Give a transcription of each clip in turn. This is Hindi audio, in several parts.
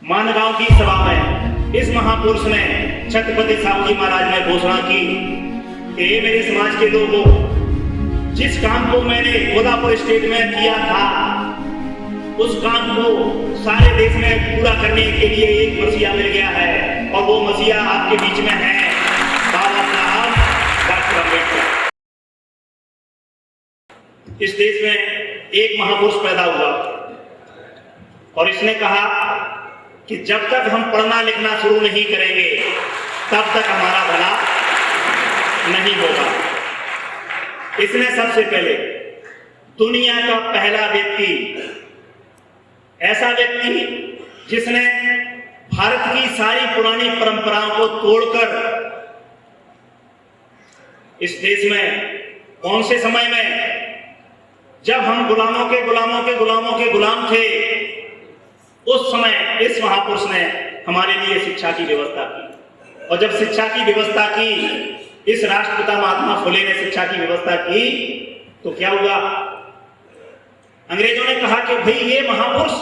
मानगांव की सभा में इस महापुरुष ने छत्रपति साहू जी महाराज ने घोषणा की कि ये मेरे समाज के लोगों, जिस काम को मैंने कोल्हापुर स्टेट में किया था उस काम को सारे देश में पूरा करने के लिए एक मसीहा मिल गया है और वो मसीहा आपके बीच में है, बाबा साहब डॉक्टर अम्बेडकर। इस देश में एक महापुरुष पैदा हुआ और इसने कहा कि जब तक हम पढ़ना लिखना शुरू नहीं करेंगे तब तक हमारा भला नहीं होगा। इसने सबसे पहले दुनिया का पहला व्यक्ति, ऐसा व्यक्ति जिसने भारत की सारी पुरानी परंपराओं को तोड़कर इस देश में, कौन से समय में जब हम गुलामों के गुलाम थे, उस समय इस महापुरुष ने हमारे लिए शिक्षा की व्यवस्था की। और जब शिक्षा की व्यवस्था की, इस राष्ट्रपिता महात्मा फुले ने शिक्षा की व्यवस्था की, तो क्या हुआ? अंग्रेजों ने कहा कि भाई ये महापुरुष,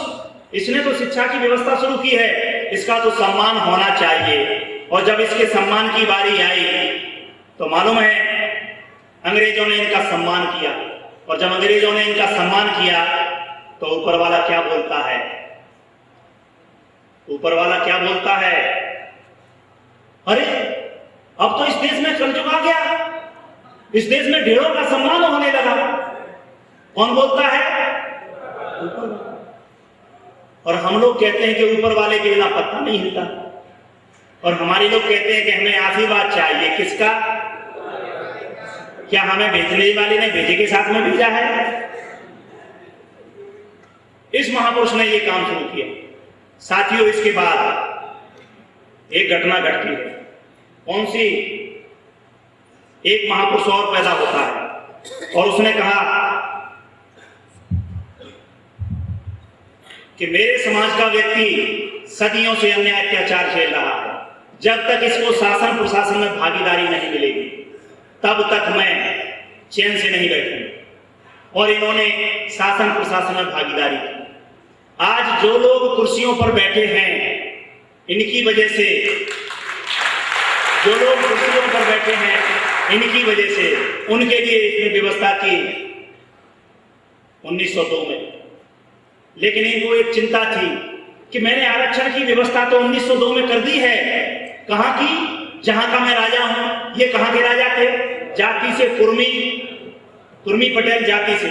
इसने तो शिक्षा की व्यवस्था शुरू की है, इसका तो सम्मान होना चाहिए। और जब इसके सम्मान की बारी आई तो मालूम है अंग्रेजों ने इनका सम्मान किया। और जब अंग्रेजों ने इनका सम्मान किया तो ऊपर वाला क्या बोलता है? ऊपर वाला क्या बोलता है? अरे अब तो इस देश में कलयुग आ गया, इस देश में ढेरों का सम्मान होने लगा। कौन बोलता है? ऊपर। और हम लोग कहते हैं कि ऊपर वाले के बिना पत्ता नहीं हिलता। और हमारे लोग कहते हैं कि हमें आशीर्वाद चाहिए। किसका? क्या हमें भेजने वाले ने भेजे के साथ में भेजा है? इस महापुरुष ने यह काम शुरू किया। साथियों, इसके बाद एक घटना घटती है। कौन सी? एक महापुरुष और पैदा होता है और उसने कहा कि मेरे समाज का व्यक्ति सदियों से अन्याय अत्याचार झेल रहा है, जब तक इसको शासन प्रशासन में भागीदारी नहीं मिलेगी तब तक मैं चैन से नहीं बैठूंगा। और इन्होंने शासन प्रशासन में भागीदारी की। आज जो लोग कुर्सियों पर बैठे हैं, इनकी वजह से, जो लोग कुर्सियों पर बैठे हैं, इनकी वजह से उनके लिए इसने व्यवस्था की 1902 में। लेकिन इनको एक चिंता थी कि मैंने आरक्षण की व्यवस्था तो 1902 में कर दी है, कहां की? जहां का मैं राजा हूं। ये कहां के राजा थे? जाति से कुर्मी पटेल जाति से,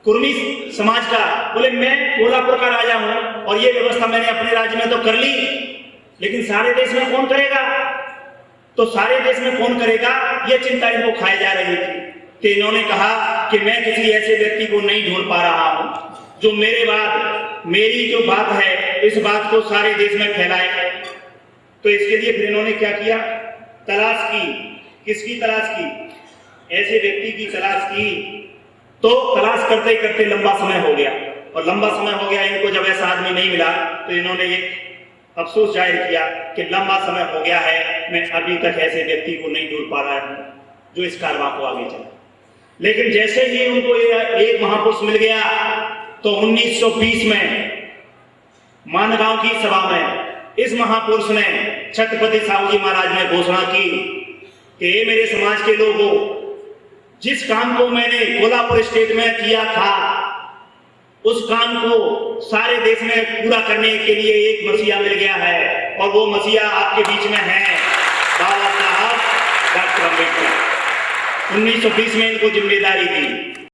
कुर्मी समाज का। बोले मैं कोल्हापुर का राजा हूं और ये व्यवस्था मैंने अपने राज्य में तो कर ली, लेकिन सारे देश में कौन करेगा? तो सारे देश में कौन करेगा, ये चिंता इनको खाई जा रही थी। तो इन्होंने कहा कि मैं किसी ऐसे व्यक्ति को नहीं ढूंढ पा रहा हूं जो मेरे बाद, मेरी जो बात है इस बात को सारे देश में फैलाए। तो इसके लिए फिर इन्होंने क्या किया? तलाश की। किसकी तलाश की? ऐसे व्यक्ति की तलाश की। तो तलाश करते करते लंबा समय हो गया। और लंबा समय हो गया, इनको जब ऐसा आदमी नहीं मिला तो इन्होंने एक अफसोस जाहिर किया कि लंबा समय हो गया है, मैं अभी तक ऐसे व्यक्ति को नहीं ढूंढ पा रहा हूं जो इस कारवां को आगे चले। लेकिन जैसे ही उनको एक महापुरुष मिल गया तो 1920 में मानगांव की सभा में इस महापुरुष ने छत्रपति साहू जी महाराज ने घोषणा की कि ये मेरे समाज के लोगों, जिस काम को मैंने कोल्हापुर स्टेट में किया था उस काम को सारे देश में पूरा करने के लिए एक मसीहा मिल गया है और वो मसीहा आपके बीच में है, बाबा साहब डॉक्टर अम्बेडकर। 1920 में इनको जिम्मेदारी दी।